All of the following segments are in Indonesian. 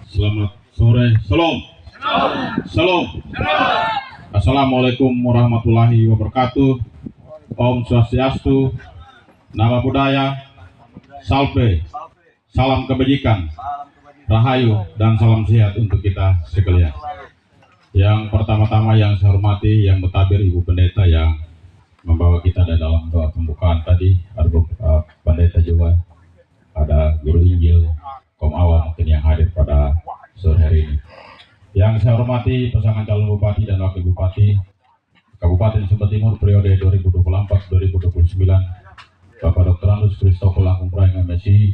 Selamat sore. Salam. Salam. Assalamualaikum warahmatullahi wabarakatuh. Om Swastiastu, Nama Budaya, Salve, salam kebajikan, rahayu, dan salam sehat untuk kita sekalian. Yang pertama-tama yang saya hormati, yang bertabir Ibu Pendeta yang membawa kita dalam doa pembukaan tadi, ada pendeta juga, ada guru Injil, kaum awam mungkin yang hadir pada sore hari ini. Yang saya hormati pasangan calon bupati dan wakil bupati Kabupaten Sumba Timur periode 2024-2029, Bapak Dr. Andus Christopher Langkung Praeng MSI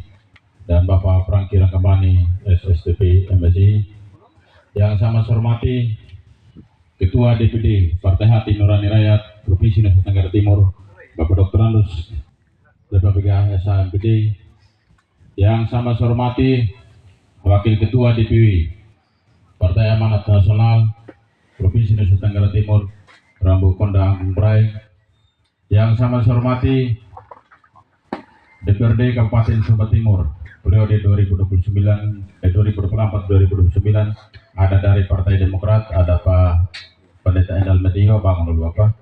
dan Bapak Franky Rangkambani SSTP MSI. Yang sama saya hormati Ketua DPD Partai Hati Nurani Rakyat Provinsi Nusa Tenggara Timur, Bapak Dr. Andus DPPG SHMPD. Yang sama saya hormati Wakil Ketua DPW Partai Amanat Nasional Provinsi Nusa Tenggara Timur, Rambu Konda Anggung Praeng. Yang sama saya hormati DPRD Kabupaten Sumba Timur periode 2024-2029, ada dari Partai Demokrat, ada Pak Pendeta Endal Metio, bangun dulu Bapak.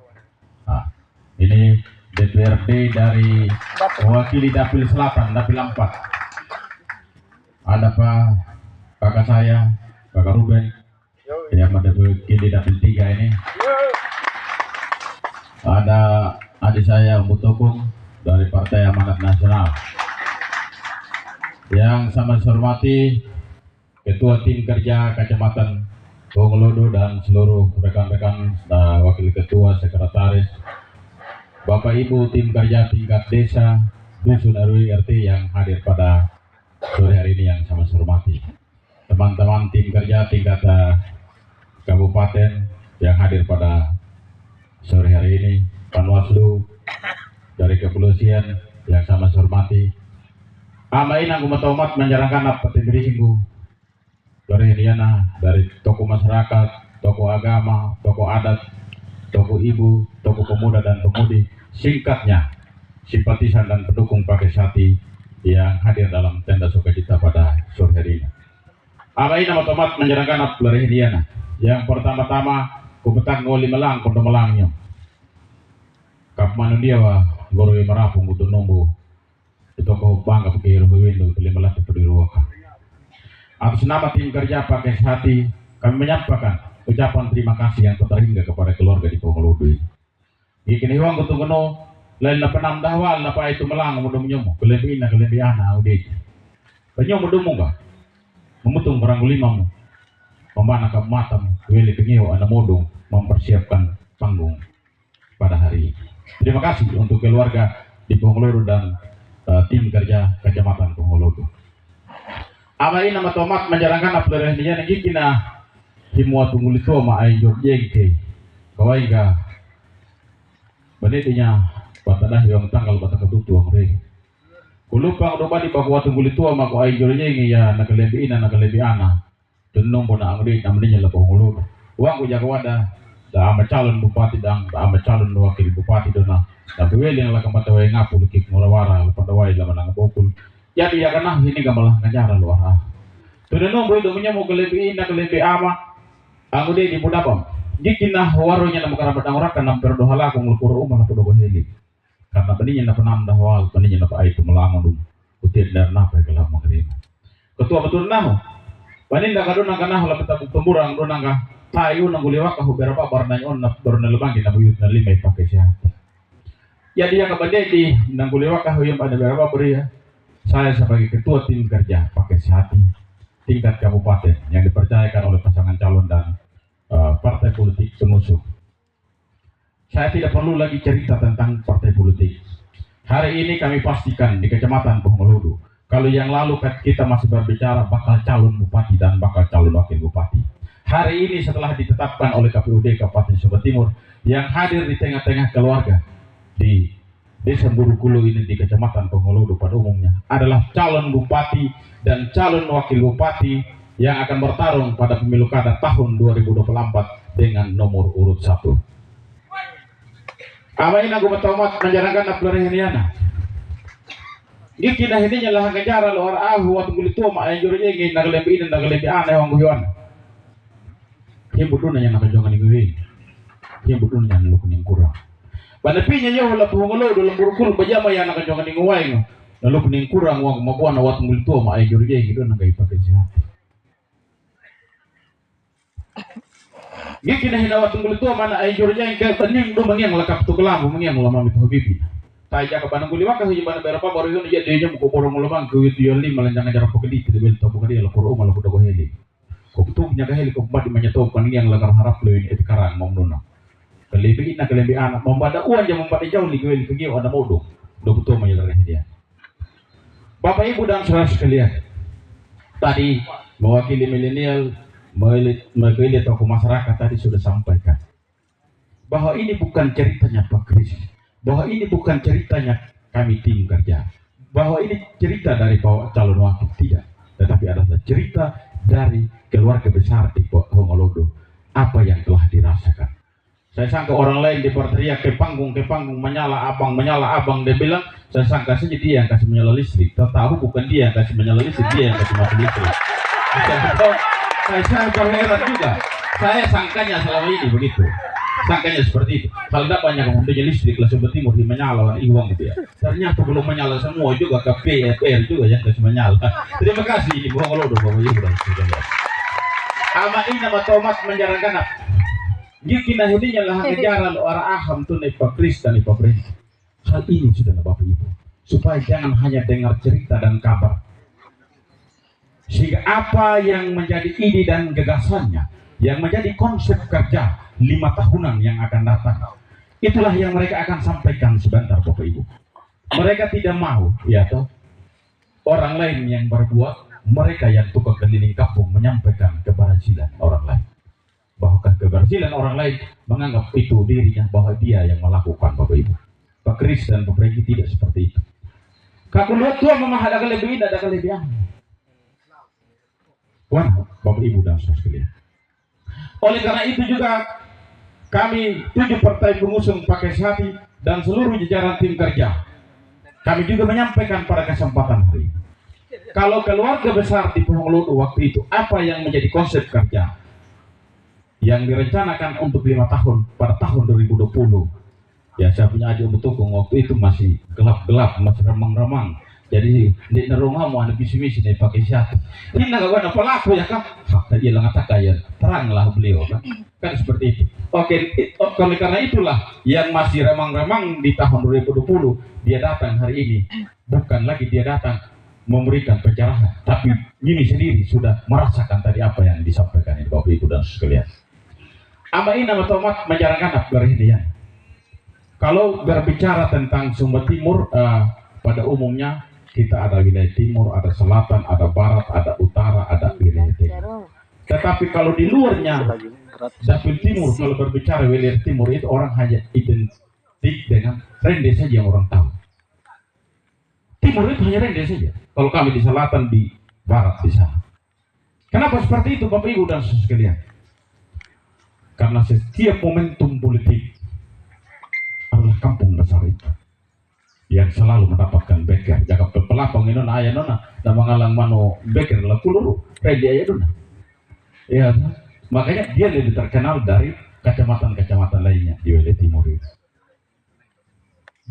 Nah, ini DPRD dari mewakili Dapil Selatan, Dapil 4. Ada Pak kakak saya, Kakak Ruben, yang mewakili Dapil 3 ini. Ada adik saya Umbu Tokung dari Partai Amanat Nasional. Yang sama saya hormati Ketua Tim Kerja Kecamatan Bongolodo dan seluruh rekan-rekan wakil ketua, sekretaris, Bapak Ibu tim kerja tingkat desa, dusun RW RT yang hadir pada sore hari ini yang sama saya hormati. Teman-teman tim kerja tingkat kabupaten yang hadir pada sore hari ini, Panwaslu dari kepolisian yang sama saya hormati. Amain aku matomat menjalankan apa timbrihimu dari Indiana, dari tokoh masyarakat, tokoh agama, tokoh adat, tokoh ibu, tokoh pemuda dan pemudi, singkatnya simpatisan dan pendukung Pakai Hati yang hadir dalam tenda sukacita pada sore hari ini. Amain aku matomat menjalankan apa dari Indiana. Yang pertama-tama kubetak ngoli melang kondo melangnya. Kapmanu dia wa goro marapung kudu nombo itu kau bangga pakai window beli melatih di ruang. Atas nama tim kerja Pakai Hati, kami menyampaikan ucapan terima kasih yang terhingga kepada keluarga di Bongolodo. Ikini huang kutu kuno lain na penam dahwal na pa itu melang mudum nyomo kelebihan audit. Penyom mudum ba? Memutung barang limamu. Pembana ke matam weli pengiyo ana modong mempersiapkan panggung pada hari ini. Terima kasih untuk keluarga di Bongolodo dan tim kerja Kecamatan Bongolodo. Ama ini nama tomat menjalankan aplikasi yang kina himwa tungulito ma ay jorjengke kawai ga benetinya batadah yang tanggal bata ketutu ang reg kulupang doba di bahwa tungulito ma ko ay jorjeng ya nakalebiana tunong po na ang reg namanya la Bongolodo uang ko jagawada da ama calon bupati dan ama calon wakil bupati dona da beweli yang lakang matawai ngapul kik murawara padawai laman ang bokul. Jadi ya karena ini gamalah ngajar luar. Tudeno boy dominya mau kelebihin ama. Aku deh di budapam. Dikina waronya na makarabat ang orakan ng perdohala kung ulkuro umah na pudo heli. Karena beninya na penam dahwal, beninya na paay tumalangon dum. Utit dar na pa kalam magrima. Ketua betul naho. Panin da kadon nga naho lapit ang tumurang do nga tayo nang guliwak ka hubera pa barnayon na dorna lebang na buyut na limay Pakai Hati. Jadi yang kabadeti nang guliwak ka huyum ada berapa beri ya. Saya sebagai ketua tim kerja Pakai Hati tingkat kabupaten yang dipercayakan oleh pasangan calon dan partai politik pengusung. Saya tidak perlu lagi cerita tentang partai politik. Hari ini kami pastikan di Kecamatan Bongolodo, kalau yang lalu kita masih berbicara bakal calon bupati dan bakal calon wakil bupati. Hari ini setelah ditetapkan oleh KPUD Kabupaten Sumba Timur, yang hadir di tengah-tengah keluarga di Desa Burukulu ini di Kecamatan Bongolodo pada umumnya adalah calon bupati dan calon wakil bupati yang akan bertarung pada pemilu kada tahun 2024 dengan nomor urut 1. Apa ini aku bertomat menjalankan aplikasi. Giki na hindi niya lahat kajara lo arahu at gulito maayos yung naglebi anay ang guyon. Himbudo na niya nakajongan ni guyon. Himbudo na niya lukun yung kurang. Panapinya niya wala puhungulo dalam burukul bajama ya nakajongan ni nguway no. Lukun yung kurang wang mabuan na wat gulito maayos yung gitu nagaipakai siya. Giki na hinawat gulito mana ay yung kaya taning do mangyang lakap to kelam mangyang lama itu habibi. Taja ka banang guliwak ka hujung banang berapa baru yun dia dia muko porong ulamang ke itu yoli malanjang ajar pokedi tidak bel tahu pokedi la poro malah kuda heli. Kok tu nya ka heli kok mati manyato kan yang langar harap leuin itu karang momnona. Kelebi ina kelebi anak membada uan jam membada jauh li geuil ke ada modo. Do betul manyalar dia. Bapak Ibu dan saudara sekalian. Tadi mewakili milenial mewakili tokoh masyarakat tadi sudah sampaikan bahwa ini bukan ceritanya Pak Kris. Bahwa ini bukan ceritanya kami tim kerja, bahwa ini cerita dari calon wakil tidak, tetapi adalah cerita dari keluarga besar di Hongolodo, apa yang telah dirasakan. Saya sangka orang lain berteriak ke panggung, menyala abang, dia bilang, saya sangka saja dia yang kasih menyala listrik, tahu bukan dia yang kasih menyala listrik, dia yang kasih mati listrik. Saya berheran juga, saya sangkanya selama ini begitu. Sangkanya seperti itu. Kalau tidak banyak mempunyai listrik lah Sumber Timur di menyala iwang gitu ya. Ternyata belum menyala semua juga ke PFR juga yang kasih menyala. Terima kasih ini Hongolodo Bapak Ibu dan Saudara. Ama ini nama Tomat menjarangkan apa? Giki nah ini lah kejaran orang aham tuh nih Pak Kris dan Pak Bren. Hal ini sudah Bapak Ibu supaya jangan hanya dengar cerita dan kabar. Sehingga apa yang menjadi ide dan gagasannya, yang menjadi konsep kerja 5 tahunan yang akan datang, itulah yang mereka akan sampaikan sebentar Bapak Ibu. Mereka tidak mau ya toh orang lain yang berbuat, mereka yang tukang keliling kampung menyampaikan keberhasilan orang lain, bahkan keberhasilan orang lain menganggap itu dirinya bahwa dia yang melakukan Bapak Ibu. Pak Kris dan Pak Regi tidak seperti itu. Kalau tua memang ada kelebihan, ada kelebihan. Wah, Bapak Ibu dan saudara sekalian. Oleh karena itu juga kami 7 partai pengusung pakai hati dan seluruh jajaran tim kerja, kami juga menyampaikan pada kesempatan hari ini, kalau keluarga besar di Hongolodo waktu itu apa yang menjadi konsep kerja yang direncanakan untuk 5 tahun pada tahun 2020. Ya saya punya adik betukung waktu itu masih gelap-gelap, masih remang-remang. Jadi di nerunga mau ada misi-misi nih pakai siapa? Ini nggak ada pelaku ya kan? Tadi lah ngata kaya teranglah beliau kan seperti itu. Oke, oleh karena itulah yang masih remang-remang di tahun 2020 dia datang hari ini, bukan lagi dia datang memberikan pencerahan, tapi ini sendiri sudah merasakan tadi apa yang disampaikan ini Bapak Ibu dan sekalian. Ama ini nama Tomat menjalankan apa ini ya? Kalau berbicara tentang Sumba Timur pada umumnya kita ada wilayah timur, ada selatan, ada barat, ada utara, ada wilayah timur. Tetapi kalau di luarnya dapil timur, kalau berbicara wilayah timur itu orang hanya identik dengan Rende saja yang orang tahu. Timur itu hanya Rende saja. Kalau kami di selatan, di barat, di sana. Kenapa seperti itu Bapak Ibu dan saudara sekalian? Karena setiap momentum politik adalah kampung besar itu yang selalu mendapatkan beker. Jaga pelapang ini ayah nona dan mengalang mano beker lah kuluru ready ayah nona. Ya, makanya dia lebih terkenal dari kecamatan-kecamatan lainnya di wilayah timur itu.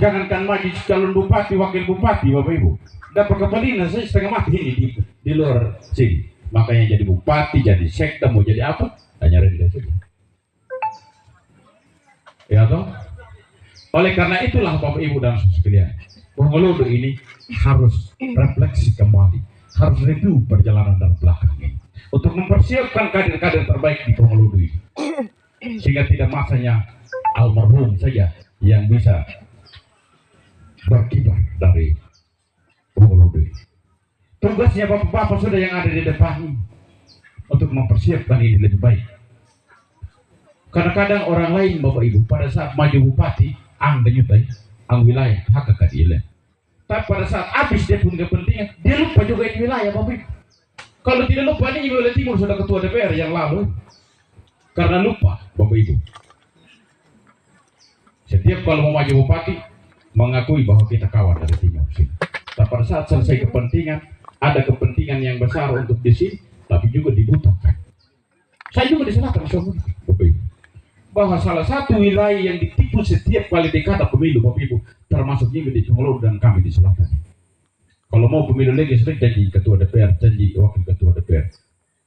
Jangankan maju calon bupati, wakil bupati, Bapak Ibu, dapat kepalinan saya setengah mati ini di luar sini. Makanya jadi bupati, jadi sekda, mau jadi apa? Hanya ready saja. Ya toh? Oleh karena itulah Bapak Ibu dan saudara sekalian, Hongolodo ini harus refleksi kembali, harus review perjalanan dari belakang ini untuk mempersiapkan kader-kader terbaik di Hongolodo ini, sehingga tidak masanya almarhum saja yang bisa berkibar dari Hongolodo ini. Tugasnya Bapak-bapak sudah yang ada di depan ini untuk mempersiapkan ini lebih baik. Kadang-kadang orang lain Bapak Ibu pada saat maju bupati ang denyutai ang wilayah hak keadilan. Tapi pada saat habis dia punya kepentingan, dia lupa juga ini wilayah Bapak Ibu. Kalau tidak lupa ini wilayah timur sudah ketua DPR yang lalu. Karena lupa Bapak Ibu. Setiap kalau mau maju bupati mengakui bahwa kita kawan dari timur sini. Tapi pada saat selesai kepentingan, ada kepentingan yang besar untuk di sini, tapi juga dibutuhkan. Saya juga di selatan, Bapak Ibu, bahwa salah satu wilayah yang ditipu setiap kali dekada pemilu, Bapak Ibu, termasuk juga di Congolod dan kami di selatan. Kalau mau pemilu lagi sering janji ketua DPR, janji wakil ketua DPR.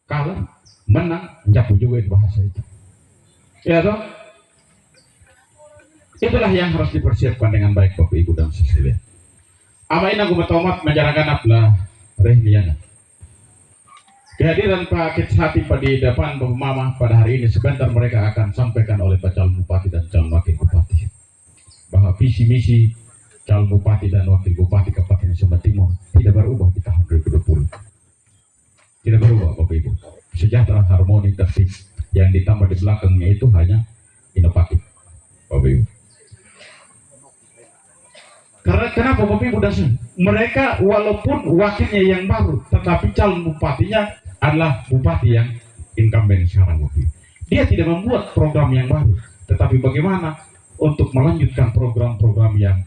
Kalau menang, jatuh juga itu bahasa itu. Ya toh? Itulah yang harus dipersiapkan dengan baik Bapak Ibu dan sekalian. Amain aku bertomat menjalankan aplah rehliana. Kehadiran Pak Kecati di depan Bapak Mama pada hari ini sebentar mereka akan sampaikan oleh Pak Calon Bupati dan Calon Wakil Bupati bahwa visi misi Calon Bupati dan Wakil Bupati Kabupaten Sumba Timur tidak berubah di tahun 2020. Tidak berubah Bapak Ibu. Sejahtera, harmoni, tertib. Yang ditambah di belakangnya itu hanya inovatif Bapak Ibu. Karena kenapa Bapak Ibu dan mereka walaupun wakilnya yang baru, tetapi calon bupatinya adalah bupati yang incumbent sekarang Bapak Ibu. Dia tidak membuat program yang baru, tetapi bagaimana untuk melanjutkan program-program yang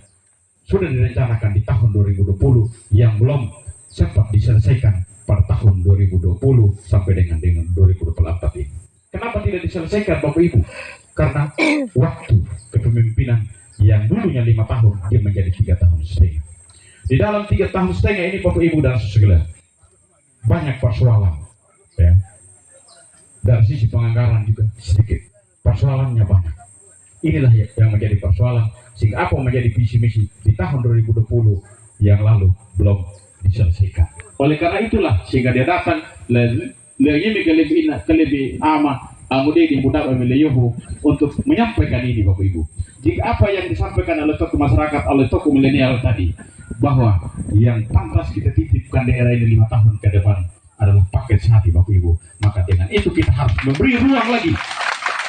sudah direncanakan di tahun 2020 yang belum sempat diselesaikan pada tahun 2020 sampai dengan 2024 ini. Kenapa tidak diselesaikan Bapak Ibu? Karena waktu kepemimpinan yang dulunya 5 tahun dia menjadi 3 tahun setengah. Di dalam 3 tahun setengah ini Bapak Ibu dan sekalian banyak persoalan, ya. Dari sisi penganggaran juga sedikit persoalannya banyak. Inilah yang menjadi persoalan sehingga apa menjadi visi misi di tahun 2020 yang lalu belum diselesaikan. Oleh karena itulah sehingga dia datang lebih ama Amudi di mudah memilih untuk menyampaikan ini Bapak Ibu. Jika apa yang disampaikan oleh tokoh masyarakat, oleh tokoh milenial tadi, bahwa yang pantas kita titipkan daerah ini 5 tahun ke depan adalah paket hati Bapak Ibu, maka dengan itu kita harus memberi ruang lagi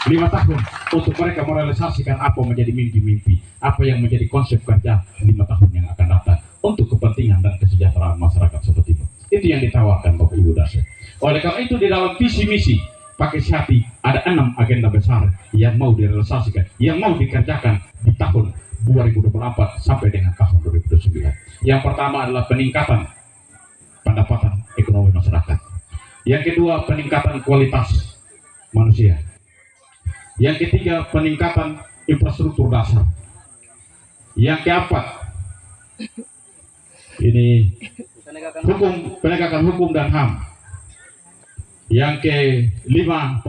5 tahun untuk mereka merealisasikan apa menjadi mimpi-mimpi, apa yang menjadi konsep kerja 5 tahun yang akan datang untuk kepentingan dan kesejahteraan masyarakat seperti itu. Itu yang ditawarkan Bapak Ibu dan oleh karena itu di dalam visi misi pakai hati ada 6 agenda besar yang mau direalisasikan, yang mau dikerjakan di tahun 2024 sampai dengan tahun 2029. Yang pertama adalah peningkatan pendapatan ekonomi masyarakat. Yang kedua peningkatan kualitas manusia. Yang ketiga peningkatan infrastruktur dasar. Yang keempat ini penegakan hukum dan HAM. Yang kelima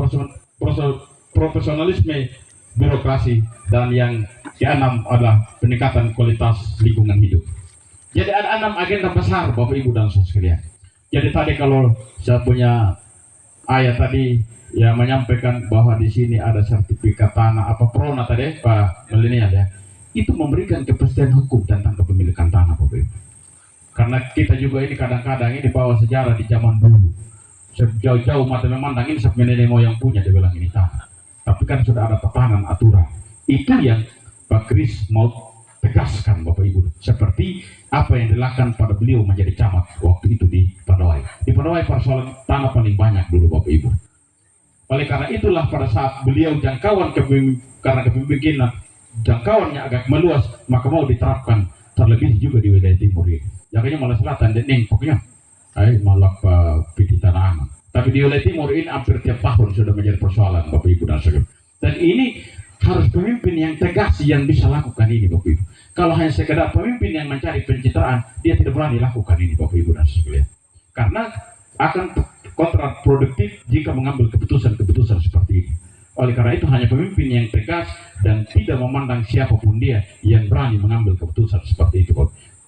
profesionalisme birokrasi, dan yang keenam adalah peningkatan kualitas lingkungan hidup. Jadi ada 6 agenda besar Bapak Ibu dan saudara sekalian. Jadi tadi kalau saya punya ayat tadi yang menyampaikan bahwa di sini ada sertifikat tanah apa prona tadi Pak milenial ya, itu memberikan kepastian hukum tentang kepemilikan tanah Bapak Ibu. Karena kita juga ini kadang-kadang ini bawa sejarah di zaman dulu. Sejauh-jauh mata memandang ini sebenarnya moyang punya dia bilang ini tanah. Tapi kan sudah ada tatanan aturan. Itu yang Pak Kris mau tegaskan Bapak Ibu. Seperti apa yang dilakukan pada beliau menjadi camat waktu itu di Padawai. Di Padawai persoalan tanah paling banyak dulu Bapak Ibu. Oleh karena itulah pada saat beliau jangkauan karena kepemimpinan jangkauannya agak meluas, maka mau diterapkan terlebih juga di wilayah timur ini. Jangannya malah selatan dan pokoknya malah piti tanah. Tapi di wilayah timur ini hampir tiap tahun sudah menjadi persoalan Bapak Ibu dan saudara. Dan ini harus pemimpin yang tegas yang bisa lakukan ini Bapak Ibu. Kalau hanya sekedar pemimpin yang mencari pencitraan, dia tidak berani lakukan ini Bapak Ibu dan saudara. Karena akan kontraproduktif jika mengambil keputusan-keputusan seperti ini. Oleh karena itu hanya pemimpin yang tegas dan tidak memandang siapapun dia yang berani mengambil keputusan seperti itu.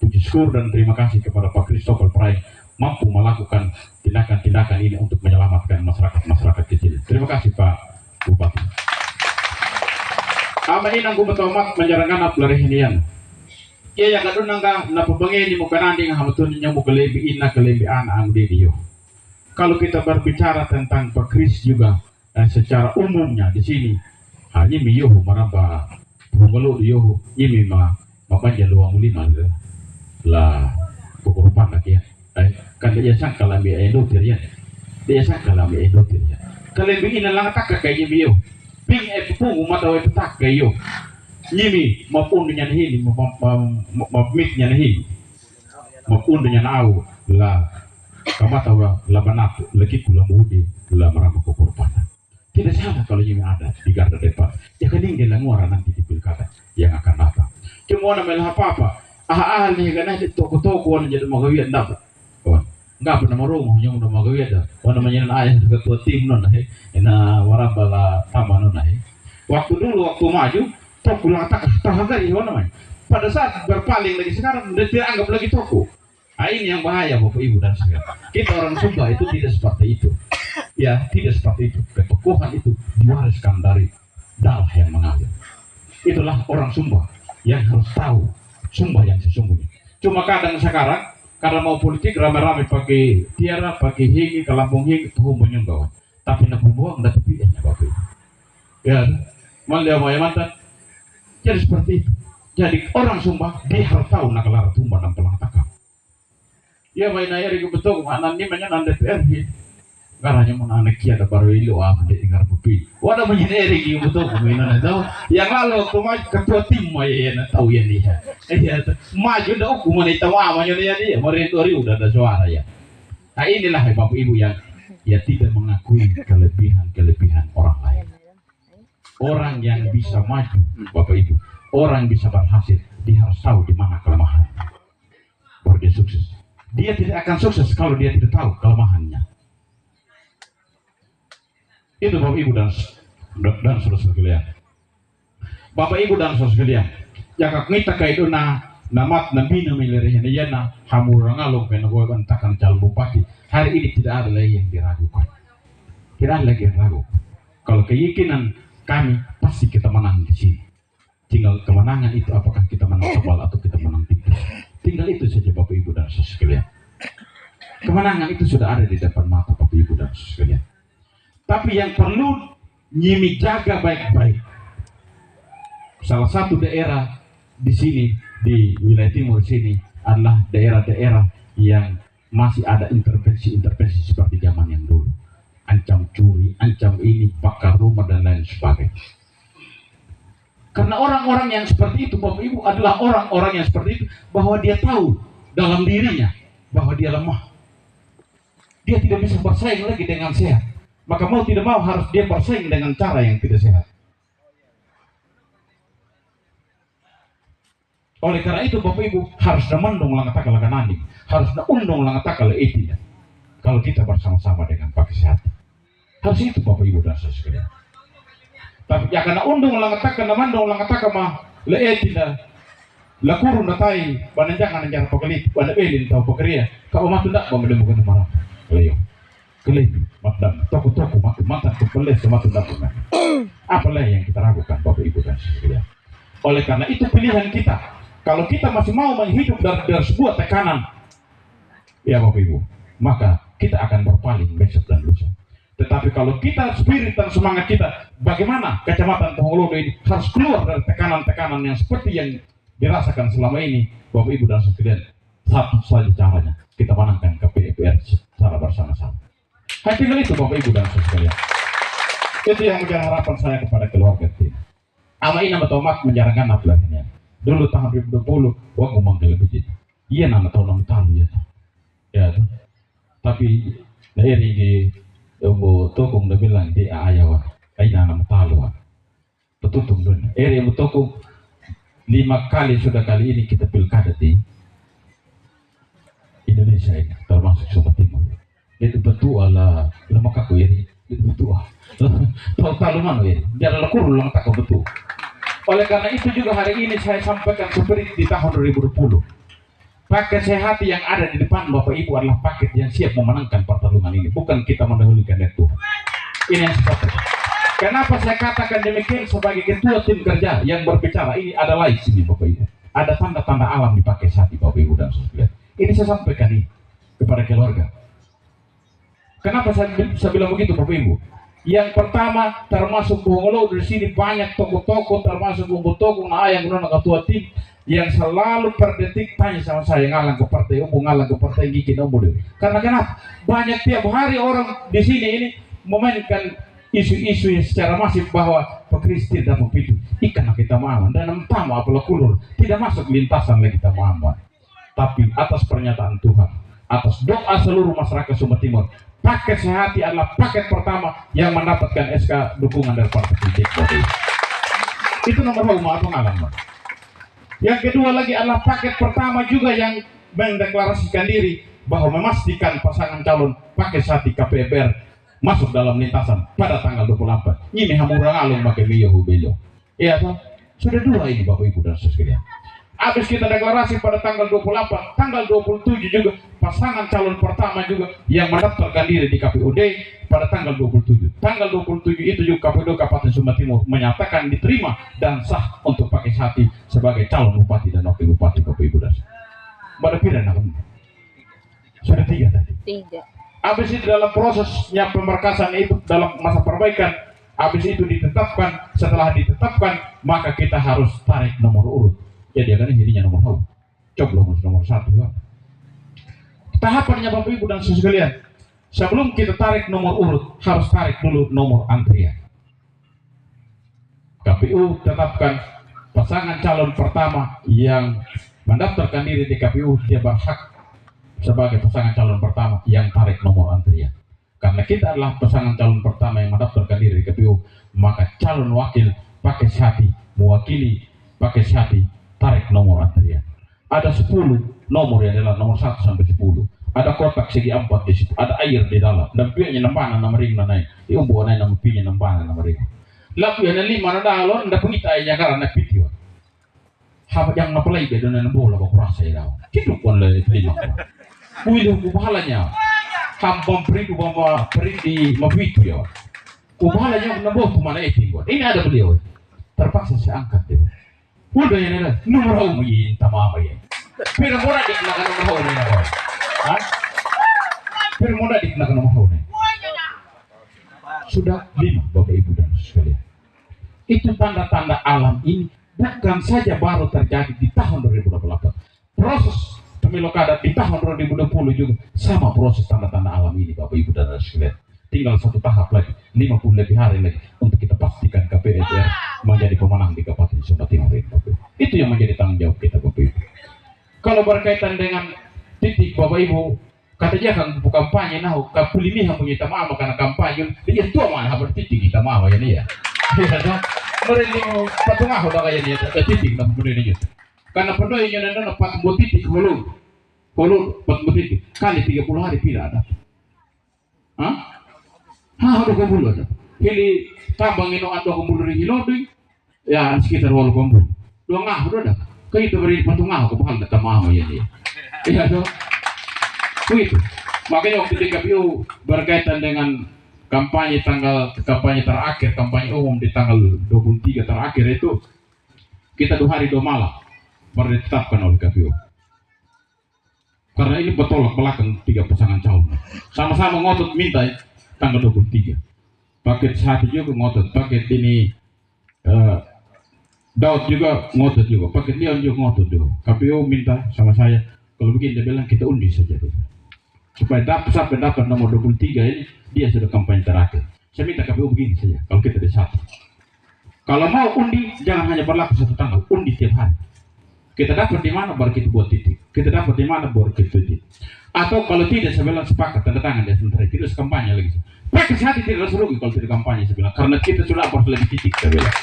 Puji syukur dan terima kasih kepada Pak Christopher Prai mampu melakukan tindakan-tindakan ini untuk menyelamatkan masyarakat kecil. Terima kasih Pak Bupati. Amain ang gumatomat menjarangan aplarehinian. Iya yang kadun nangga napabangin mo kananding hamatun niya mo kalebiin na kalebian ang video. Kalau kita berbicara tentang Pak Kris juga secara umumnya di sini hanya miyohu maraba bungalo yohu ini mapanja luang lima lah kukurupan lagi ya. Kan dia sangka lambi endotir ya. Dia sangka lambi endotir ya. Kalebiin na lang tak kayaknya miyo. Ping pung mata wa tak kayo. Nyimi maupun dengan hili mapmit nya hili. mapundanya nau la kamata wa la banatu lagi kula mudi la marama korban. Tidak salah kalau ini ada di garda depan. Ya kan ini orang nanti di pilkada yang akan datang. Cuma orang melah apa-apa. Nih karena di toko-toko orang jadi magawian dapat. Nggak pernah marungu yang udah magawian dah. Orang namanya ayah ketua tim nona ena warabala taman nona. Waktu dulu waktu maju, toko lang tak namanya. Pada saat berpaling lagi sekarang udah tidak anggap lagi toko. Nah, ini yang bahaya Bapak Ibu dan saudara. Kita orang Sumba itu tidak seperti itu. Ya, tidak seperti itu. Ketokohan itu diwariskan dari darah yang mengalir. Itulah orang Sumba yang harus tahu Sumba yang sesungguhnya. Cuma kadang sekarang karena mau politik rame-rame pakai tiara, pakai hingi, ke Lampung hingi, tuh menyunggawan. Tapi nak buang dan pilihnya Bapak Ibu. Ya, malah mau mantan. Jadi seperti itu. Jadi orang Sumba dia harus tahu nak lara tumba dan pelang takam. Ya, main air itu betul. Anak ini banyak nanda DPR. Karena mau anak kia ada baru ilu mendet dengar pupi. Wadah menyinari gitu betul pemainan itu. Yang lalu waktu maju ketua tim ya tahu ya dia. Maju dah aku mau tahu amanya dia. Meritori udah ada suara ya. Nah inilah Bapak Ibu yang ya tidak mengakui kelebihan orang lain. Orang yang bisa maju Bapak Ibu, orang bisa berhasil, dia harus tahu di mana kelemahan. Baru dia sukses. Dia tidak akan sukses kalau dia tidak tahu kelemahannya. Itu Bapak Ibu dan saudara sekalian. Bapak Ibu dan saudara sekalian, jika kita kaitu namat nabi namilerinya yana hamurang alung penagoyan takkan calon bupati. Hari ini tidak ada lagi yang diragukan. Tidak ada lagi yang ragu. Kalau keyakinan kami pasti kita menang di sini. Tinggal kemenangan itu apakah kita menang tebal atau kita menang tipis. Tinggal itu saja Bapak Ibu dan saudara sekalian. Kemenangan itu sudah ada di depan mata Bapak Ibu dan saudara sekalian. Tapi yang perlu nyimi jaga baik-baik. Salah satu daerah di sini di wilayah timur sini adalah daerah-daerah yang masih ada intervensi seperti zaman yang dulu. Ancam curi, ancam ini, bakar rumah dan lain sebagainya. Karena orang-orang yang seperti itu Bapak Ibu adalah orang-orang yang seperti itu bahwa dia tahu dalam dirinya bahwa dia lemah. Dia tidak bisa bersaing lagi dengan sehat. Maka mau tidak mau harus dia bersaing dengan cara yang tidak sehat. Oleh karena itu Bapak Ibu harus mendung langataka laganani, harus undung langataka leetinya. Kalau kita bersama-sama dengan pakai sehat, harus itu Bapak Ibu dan saudara sekalian. Tapi ya karena undung langataka mendung langataka mah leetinya, lakurun datai bananjangan anjar pakalit, banabelin tahu pekerja. Kau mah tidak mengedemukan marah, leo. Kelebi, madam, toko-toko, mata kepeles, semata dapat. Apalah yang kita ragukan, Bapak Ibu dan saudara. Oleh karena itu pilihan kita. Kalau kita masih mau menghidup dari sebuah tekanan, ya Bapak Ibu, maka kita akan berpaling besok dan lusa. Tetapi kalau kita spirit dan semangat kita, bagaimana Kecamatan Ponggolodo ini harus keluar dari tekanan-tekanan yang seperti yang dirasakan selama ini, Bapak Ibu dan saudara. Satu saja caranya, kita menangkan KPUPR secara bersama-sama. Tinggal itu Bapak Ibu dan saudara. Itu yang menjadi harapan saya kepada keluarga kita. Ama ini nama tomat menjarangkan apalagi. Dulu tahun 2020, wah ngomong lebih gitu. Iya nama tahun 6 tahun ya. Ya tuh. Tapi dari di tokong udah bilang di ayawan. Aina nama taluan. Betutung dulu. Yang tokong 5 kali sudah kali ini kita pilkada di Indonesia ini, termasuk Sumba Timur. Itu betul ala lemak aku ini itu betul tahu mana ini dia adalah kurul yang tak betul. Oleh karena itu juga hari ini saya sampaikan seperti di tahun 2020 paket sehat yang ada di depan Bapak Ibu adalah paket yang siap memenangkan pertarungan ini, bukan kita mendahulukan itu. Ini yang seperti kenapa saya katakan demikian sebagai ketua tim kerja yang berbicara ini adalah di sini Bapak Ibu ada tanda-tanda alam di paket sehat Bapak Ibu dan saudara. Ini saya sampaikan ini kepada keluarga. Kenapa saya bilang begitu Bapak Ibu? Yang pertama termasuk Ponggolodo di sini banyak toko-toko termasuk toko yang guna ketua tim yang selalu per detik tanya sama saya ngalang ke partai umum ngalang ke partai gigi nomor. Karena kenapa? Banyak tiap hari orang di sini ini memainkan isu-isu yang secara masif bahwa Pak Kristi dapat itu ikan kita maman dan tamu apalah kulur tidak masuk lintasan lagi kita maman. tapi atas pernyataan Tuhan, atas doa seluruh masyarakat Sumba Timur, paket Sehati adalah paket pertama yang mendapatkan SK dukungan dari partai politik. Itu nomor satu pengalaman. Yang kedua lagi adalah paket pertama juga yang mendeklarasikan diri bahwa memastikan pasangan calon paket Sehati KPPR masuk dalam lintasan pada tanggal 24. Ini hamurang alung pakai beliau. Iya toh? Sudah dua ini Bapak Ibu dan Saudara sekalian. Habis kita deklarasi pada tanggal 28, tanggal 27 juga pasangan calon pertama juga yang mendaftarkan diri di KPUD pada tanggal 27. Tanggal 27 itu juga KPUD Kabupaten Sumba Timur menyatakan diterima dan sah untuk pakai Sehati sebagai calon bupati dan wakil bupati Bapak Ibu dan Saudara. Pira sudah 3 tadi. 3. Habis itu dalam prosesnya pemberkasan itu dalam masa perbaikan, habis itu ditetapkan, setelah ditetapkan maka kita harus tarik nomor urut. Ya dia kan jadinya nomor satu, coblos nomor 1 ya. Tahapannya Bapak Ibu dan Saudara sekalian, sebelum kita tarik nomor urut harus tarik dulu nomor antrian. KPU tetapkan pasangan calon pertama yang mendaftarkan diri di KPU dia berhak sebagai pasangan calon pertama yang tarik nomor antrian. Karena kita adalah pasangan calon pertama yang mendaftarkan diri di KPU, maka calon wakil pakai Sehati mewakili pakai Sehati tarik nomor antrian. Ada 10 nomor yang adalah nomor 1 sampai 10. Ada kotak segi 4 di situ. Ada air di dalam. Dan pianya nambana nama ring na naik. Iumbo na nama pianya nambana nama ring. Lalu yang 5 na dalo nda pungita ay nyakara na pitio. Haba yang napalay be don na bola ba kurasa iraw. Kitu kon le 5 ko. Kuilo ko bahalanya. Kampong peridu ba perindi mabitu ya. Ko bahalanya na boto mana iting. Ini ada beliau. Terpaksa saya angkat dia. Udah ya nela, nomor hau mungkin tamama ya. Pero mura di kena nomor hau ni nak. Hah? Pero mura di kena nomor hau ni. Sudah 5 Bapak Ibu dan sekalian. Itu tanda-tanda alam ini bukan saja baru terjadi di tahun 2028. Proses pemilu kada di tahun 2020 juga sama proses tanda-tanda alam ini Bapak Ibu dan sekalian. Tinggal 1 tahap lagi, 50 lebih hari lagi untuk kita pastikan KPPR menjadi pemenang di Kabupaten Sumba Timur ini. Itu yang menjadi tanggung jawab kita Bapak Ibu. Kalau berkaitan dengan titik Bapak Ibu, kata dia kan bukan kampanye, nah kapulimi yang punya tamama karena kampanye, dia tua mana habar titik kita mama ya nih ya. Mereka patungah udah kayak dia titik nak kemudian ini. Karena penuh yang ada 40 titik hulu 40 titik kali 30 hari tidak ada. Hah? Udah kumpul ada. Pilih tambang ino ando kumpul dari Hilodui, ya sekitar 8 kumpul. 2 ngah udah ada. Kayak itu beri patungah ke bahal data mama ya dia. Iya dong. Begitu. Makanya waktu di KPU berkaitan dengan kampanye terakhir, kampanye umum di tanggal 23 terakhir itu kita 2 hari 2 malam baru ditetapkan oleh KPU. Karena ini bertolak belakang 3 pasangan calon. Sama-sama ngotot minta tanggal 23. Paket Sehati juga ngotot, paket ini Daud juga ngotot juga, paket Leon juga ngotot juga. KPU minta sama saya, kalau begini dia bilang kita undi saja dulu. Supaya sampai dapat nomor 23 ini, dia sudah kampanye terakhir. Saya minta KPU begini saja, kalau kita di satu. Kalau mau undi, jangan hanya berlaku 1 tanggal, undi tiap hari. Kita dapat di mana baru kita buat titik. Kita dapat di mana baru kita titik. Atau kalau tidak, saya bilang sepakat tanda tangan dia sementara tidak kampanye lagi. Pakai Sehati tidak rugi kalau tidak kampanye saya bilang, karena kita sudah harus lebih titik saya bilang.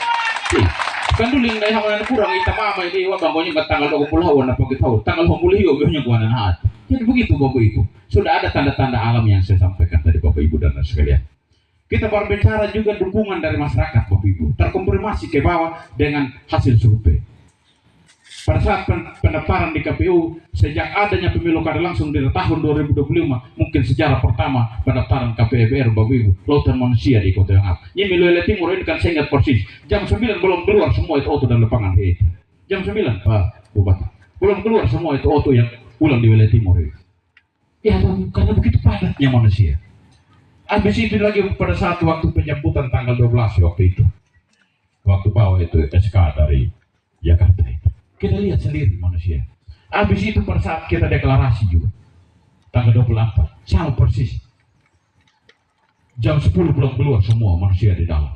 Kan dulu yang hanya kurang kita mama ini wah bangkonya ke tanggal 20 warna pakai tahu tanggal 20 hiu biasanya gua nahan. Jadi begitu Bapak Ibu. Sudah ada tanda-tanda alam yang saya sampaikan tadi Bapak Ibu dan sekalian. Kita berbicara juga dukungan dari masyarakat Bapak Ibu. Terkonfirmasi ke bawah dengan hasil survei. Pada saat pendaftaran di KPU, sejak adanya pemilu kada langsung di tahun 2025, mungkin sejarah pertama pendaftaran KPPR Bapak Ibu, lautan manusia di Kota Yang Up. Ini Miluele Timur ini kan saya ingat persis. Jam 9 belum keluar semua itu auto dan lapangan ini. Jam 9 Pak Bupati, belum keluar semua itu auto yang pulang di wilayah Timur ini. Ya karena begitu padatnya manusia. Habis itu lagi pada saat waktu penjemputan tanggal 12 waktu itu, waktu bawa itu SK dari Jakarta itu. Kita lihat sendiri manusia. Habis itu pada saat kita deklarasi juga tanggal 24 sama persis. Jam 10 belum keluar semua manusia di dalam.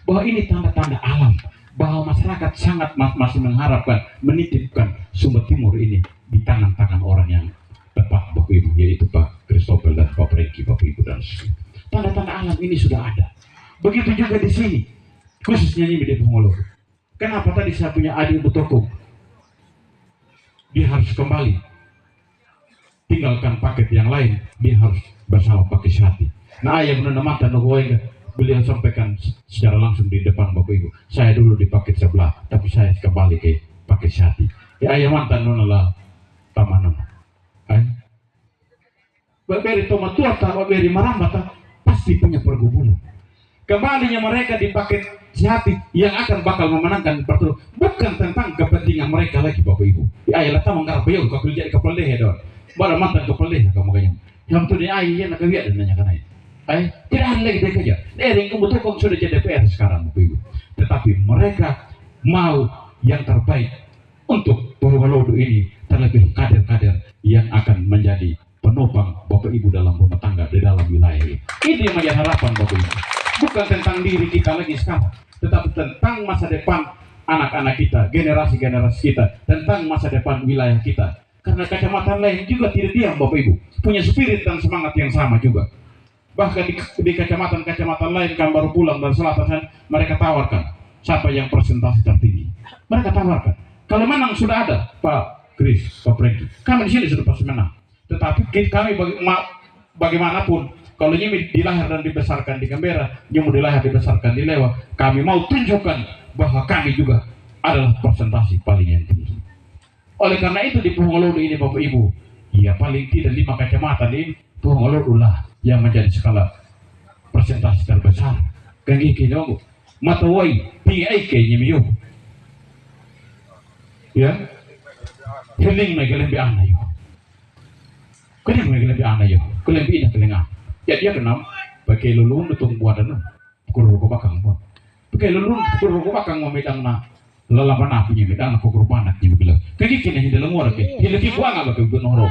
Bahwa ini tanda-tanda alam bahwa masyarakat sangat masih mengharapkan menitipkan Sumba Timur ini di tangan-tangan orang yang tepat Bapak Ibu, yaitu Pak Christopher dan Pak Preki, Bapak Ibu dan saudara. Tanda-tanda alam ini sudah ada. Begitu juga di sini, khususnya ini di Ponorogo. Kenapa tadi saya punya adik Butoko, dia harus kembali tinggalkan paket yang lain, dia harus bersama pakai Syati. Nah, ayah benar mata nogoy, beliau sampaikan secara langsung di depan Bapak Ibu, saya dulu di paket sebelah, tapi saya kembali ke paket Syati. Ya ayah mantan nona tamanan. Beri tomat tua, beri marambata, pasti punya pergumulan. Kembalinya mereka di paket Syati yang akan bakal memenangkan pertarungan, bukan tentang kepentingan mereka lagi Bapak Ibu. Ya ayah lah tamu ngarap bayar kalau jadi kepala deh dong. Baru mantan kepala deh kamu kayaknya. Yang tu dia ayah nak lihat dan nanya kan ayah. Tidak ada lagi dia kerja. Yang kebetulan sudah jadi DPR sekarang Bapak Ibu. Tetapi mereka mau yang terbaik untuk Ponorogo ini, terlebih kader-kader yang akan menjadi penopang Bapak Ibu dalam rumah tangga di dalam wilayah ini. Ini yang menjadi harapan Bapak Ibu. Bukan tentang diri kita lagi sekarang, tetapi tentang masa depan anak-anak kita, generasi-generasi kita, tentang masa depan wilayah kita. Karena kacamata lain juga tidak diam Bapak Ibu, punya spirit dan semangat yang sama juga. Bahkan di kacamata lain kan baru pulang dari selatan, mereka tawarkan siapa yang presentasi tertinggi. Mereka tawarkan. Kalau menang sudah ada Pak Kris, Pak Preki. Kami di sini sudah pasti menang. Tetapi kami bagaimanapun, kalau ini dilahir dan dibesarkan di Canberra, ini mau dilahir dibesarkan di Lewa, kami mau tunjukkan bahwa kami juga adalah presentasi paling yang tinggi. Oleh karena itu di Ponorogo ini Bapak Ibu, ya paling tidak 5 kacamata ini Ponorogo lah yang menjadi skala presentasi terbesar. Kang iki nyogo matawai tinggi ke nyimiyo. Ya, heling lebih aneh yo. Kau lebih aneh yo, kau lebih indah kelengar. Ya dia kenal pakai lulung nutung buatan kurung ko bakang buat. Pakai lulung kurung ko bakang memedang na lalapan api nya medang na kukurupan nak nya bilang. Kaki kini hindi lengor ke, hindi kuang apa ke Ponorogo.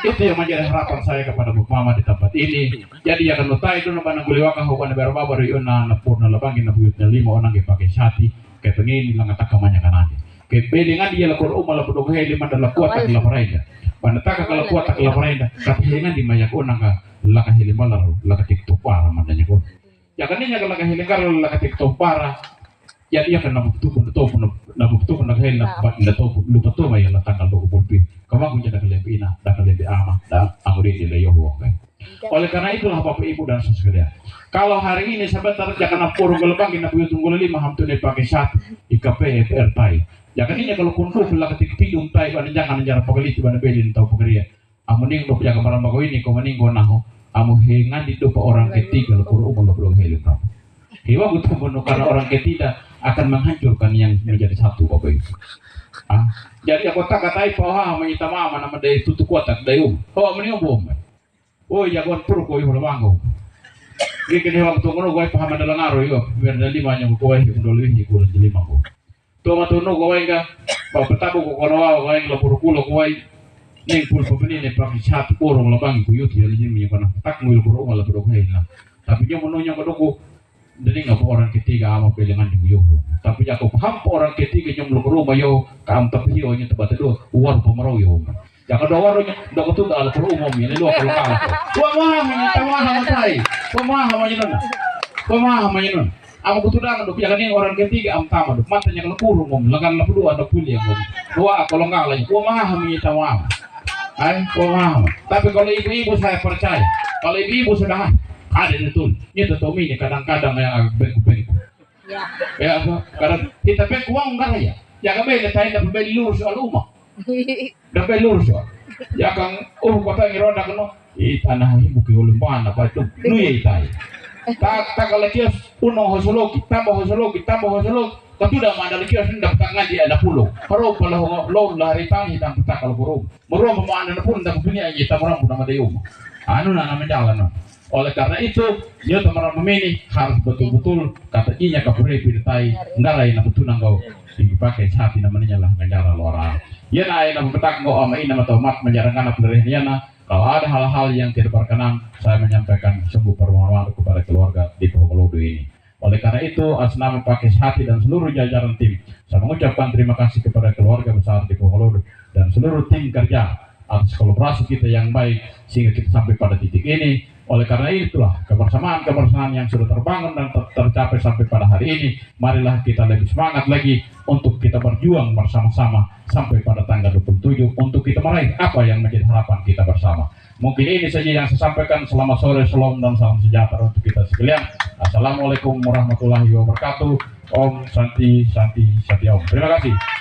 Itu yang menjadi harapan saya kepada Bu Mama di tempat ini. Jadi akan nutai itu nang guliwaka hukuman berapa baru yuna na purna labangin na buyut na 5 orang ke pakai Syati ke pengin lang ataka manya kanani. Ke belingan dia lakor umala podog heli mandala kuat tak laparenda. Panataka kalau kuat tak laparenda, kapihingan di mayak unang ka laka heli malar laka TikTok para mandanya ko. Ya kaninya ka laka heli kar laka TikTok para. Ya dia kan nabuktukun naghel na topo lupa to may la tanggal do pulpi. Kamang kunya lebih ina, lebih ama, ang rin nila yoho okay. Oleh karena itulah Bapak Ibu dan saudara sekalian. Kalau hari ini sebentar jangan purung gelebang ina puyo tunggul 5 hamtune pakai Syati IKP FR tai. Ya kaninya kalau kuntu la ketik tidung tai ban jangan jarak pagelit ban belin tau pegeria. Amuning do jaga barang bago ini ko maning go naho. Amu hengan di do orang ketiga lo purung lo bro heli tau. Hewa butuh bunuh karena orang ketiga akan menghancurkan yang menjadi satu Bapak Ibu. Jadi aku tak katai poha menyita mama nama dari tutu kotak dari oh menium bom. Oh jagoan pur koi udah manggo. Gini waktu ngono gue paham ada ngaro yo biar dari 5 nya gue undol ini gue jadi manggo. Tuh matuno gue enggak bawa petabu gue kono gue enggak pur kulo gue ning pur pembeli nih pakai satu orang labang gue yut ya jadi minyak kana tak ngul pur malah pur gue lah. Tapi dia menunya kodoko jadi nggak orang ketiga ama pelengan di yo. Tapi aku paham orang ketiga nyomlo ke rumah yo kam tapi yo nya tebat itu uar pemerau yo. Jangan doa ronya dok itu al umum ya lu kalau kalah. Pemaham ini pemaham sai. Pemaham aja non. Pemaham aja non. Aku betul dah dok jangan yang orang ketiga am tama dok matanya kalau kurung om lengan lapu dua dok kuliah om. Doa kalau kalah pemaham ini tawam. Pemaham. Tapi kalau ibu-ibu saya percaya. Kalau ibu-ibu sudah ada betul. Ini Tommy ini kadang-kadang yang agak bengku-bengku. Ya apa? Karena kita bengku uang enggak ya. Ya kan beda saya dapat beli lurus soal rumah. Dapat lurus soal. Ya kan kota ngironda keno. Tanah ini bukan ulempan apa itu. Nu ya itai. Tak kalau kios uno hosologi, tambah hosologi. Tapi udah mandal kios ini dapat ngaji ada pulau. Kalau lo lari tangi dan petak kalau burung. Meruang pemahaman pun tak punya aja tamuran pun nama deyum. Anu nama jalan. Oleh karena itu, dia teman-teman memilih harus betul-betul kata inya kapure pitai enggak lain apa tuh nanggau dipakai Syati namanya lah negara orang. Ya naik nama petak ngo ama ini nama tomat menjarankan apa dari na. Kalau ada hal-hal yang tidak berkenan, saya menyampaikan sebuah permohonan kepada keluarga di Ponorogo ini. Oleh karena itu, atas nama Pak Hati dan seluruh jajaran tim, saya mengucapkan terima kasih kepada keluarga besar di Bongolodo dan seluruh tim kerja atas kolaborasi kita yang baik sehingga kita sampai pada titik ini. Oleh karena itulah kebersamaan yang sudah terbangun dan tercapai sampai pada hari ini, marilah kita lebih semangat lagi untuk kita berjuang bersama-sama sampai pada tanggal 27 untuk kita meraih apa yang menjadi harapan kita bersama. Mungkin ini saja yang saya sampaikan. Selamat sore, shalom dan salam sejahtera untuk kita sekalian. Assalamualaikum warahmatullahi wabarakatuh. Om Santi Santi Santi Om. Terima kasih.